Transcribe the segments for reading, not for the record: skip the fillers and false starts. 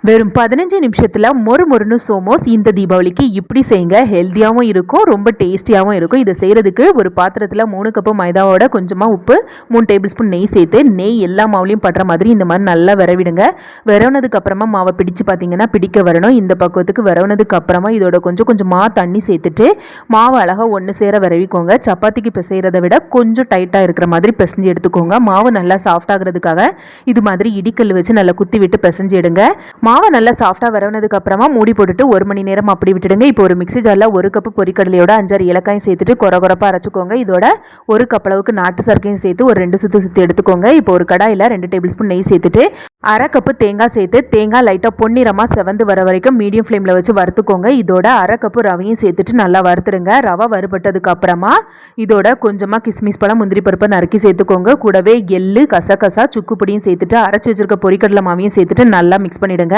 வெறும் 15 நிமிஷத்தில் மொறுமொறுன்னு சோமோஸ் இந்த தீபாவளிக்கு இப்படி செய்யுங்க. ஹெல்த்தியாகவும் இருக்கும், ரொம்ப டேஸ்டியாகவும் இருக்கும். இதை செய்கிறதுக்கு ஒரு பாத்திரத்தில் 3 கப்பு மைதாவோட கொஞ்சமாக உப்பு, 3 டேபிள் ஸ்பூன் நெய் சேர்த்து நெய் எல்லா மாவுலையும் படுற மாதிரி இந்த மாதிரி நல்லா விரவிடுங்க. விரவுனதுக்கு அப்புறமா மாவை பிடிச்சு பார்த்தீங்கன்னா பிடிக்க வரணும். இந்த பக்குவத்துக்கு விரவுனதுக்கு அப்புறமா இதோட கொஞ்சம் கொஞ்சமாக தண்ணி சேர்த்துட்டு மாவு அழகாக ஒன்று சேர விரவிக்கோங்க. சப்பாத்திக்கு பிசைகிறத விட கொஞ்சம் டைட்டாக இருக்கிற மாதிரி பிசைஞ்சு எடுத்துக்கோங்க. மாவு நல்லா சாஃப்ட் ஆகிறதுக்காக இது மாதிரி இடிக்கல் வச்சு நல்லா குத்தி விட்டு பிசைஞ்சு எடுங்க. மாவை நல்லா சாஃப்டாக வரவுனதுக்கு அப்புறமா மூடி போட்டுட்டு 1 மணி நேரம் அப்படி விட்டுடுங்க. இப்போ ஒரு மிக்ஸி ஜாரில் 1 கப்பு பொரிக்கடலையோட 5-6 ஏலக்காயும் சேர்த்துட்டு கொரகொரப்பாக அரைச்சிக்கோங்க. இதோட 1 கப் அளவுக்கு நாட்டு சர்க்கையும் சேர்த்து ஒரு 2 சுற்றி எடுத்துக்கோங்க. இப்போ ஒரு கடாயில் 2 டேபிள் ஸ்பூன் நெய் சேர்த்துட்டு 1/2 கப்பு தேங்காய் சேர்த்து தேங்காய் லைட்டாக பொன்னிறமாக செவந்து வர வரைக்கும் மீடியம் ஃப்ளேமில் வச்சு வறுத்துக்கோங்க. இதோட 1/2 கப்பு ரவையும் சேர்த்துட்டு நல்லா வறுத்துடுங்க. ரவை வறுபட்டதுக்கு அப்புறமா இதோட கொஞ்சமாக கிஸ்மிஸ் பழம், முந்திரி பருப்பை நறுக்கி சேர்த்துக்கோங்க. கூடவே எள்ளு, கசகசா, சுக்கு பொடியும் சேர்த்துட்டு அரைச்சி வச்சிருக்க பொரிக்கடலை மாவையும் சேர்த்துட்டு நல்லா மிக்ஸ் பண்ணிடுங்க.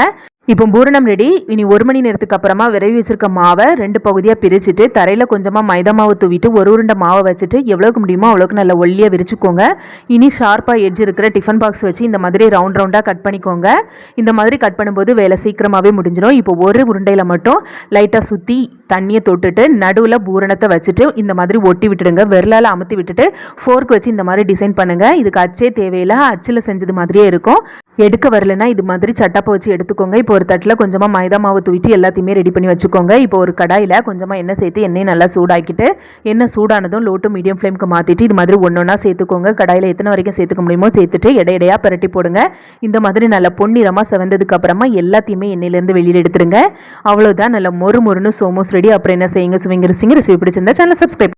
இப்போ பூரணம் ரெடி. இனி 1 மணி நேரத்துக்கு அப்புறமா விரவி வச்சிருக்க மாவை 2 பகுதியாக பிரிச்சுட்டு தரையில் கொஞ்சமாக மைதா மாவு தூவிட்டு ஒரு உருண்டை மாவை வச்சுட்டு எவ்வளோக்கு முடியுமோ அவ்வளோக்கு நல்லா ஒல்லியாக விரிச்சுக்கோங்க. இனி ஷார்ப்பாக எட்ஜ் இருக்கிற டிஃபன் பாக்ஸ் வச்சு இந்த மாதிரி ரவுண்டாக கட் பண்ணிக்கோங்க. இந்த மாதிரி கட் பண்ணும்போது வேலை சீக்கிரமாகவே முடிஞ்சிடும். இப்போ ஒரு உருண்டையில் மட்டும் லைட்டாக சுற்றி தண்ணியை தொட்டுட்டு நடுவில் பூரணத்தை வச்சுட்டு இந்த மாதிரி ஒட்டி விட்டுடுங்க. விரலால் அமுத்தி விட்டுட்டு ஃபோர்க் வச்சு இந்த மாதிரி டிசைன் பண்ணுங்கள். இதுக்கு அச்சே தேவையில்லை, அச்சில் செஞ்சது மாதிரியே இருக்கும். எடுக்க வரலன்னா இது மாதிரி சட்டாப்பை வச்சு எடுத்துக்கோங்க. இப்போ ஒரு தட்டில் கொஞ்சமாக மைதா மாவு தூவிட்டு எல்லாத்தையுமே ரெடி பண்ணி வச்சுக்கோங்க. இப்போ ஒரு கடாயில் கொஞ்சமாக எண்ணெய் சேர்த்து எண்ணெய் நல்லா சூடாக்கிட்டு எண்ணெய் சூடானதும் லோ டு மீடியம் ஃப்ளேமுக்கு மாற்றிட்டு இது மாதிரி ஒன்றா சேர்த்துக்கோங்க. கடாயில் எத்தனை வரைக்கும் சேர்த்துக்க முடியுமோ சேர்த்துட்டு இடையிடையாக பரட்டி போடுங்க. இந்த மாதிரி நல்லா பொன்னிறமாக செவந்ததுக்கு அப்புறமா எல்லாத்தையுமே எண்ணெயிலேருந்து வெளியில் எடுத்துருங்க. அவ்வளோதான், நல்லா மொறுன்னு சோமோஸ் ரெடி. அப்புறம் என்ன செய்யுங்க, சுவிங்க ருசிங்க. ரெசிபி பிடிச்சிருந்தா சேனலை சப்ஸ்கிரைப்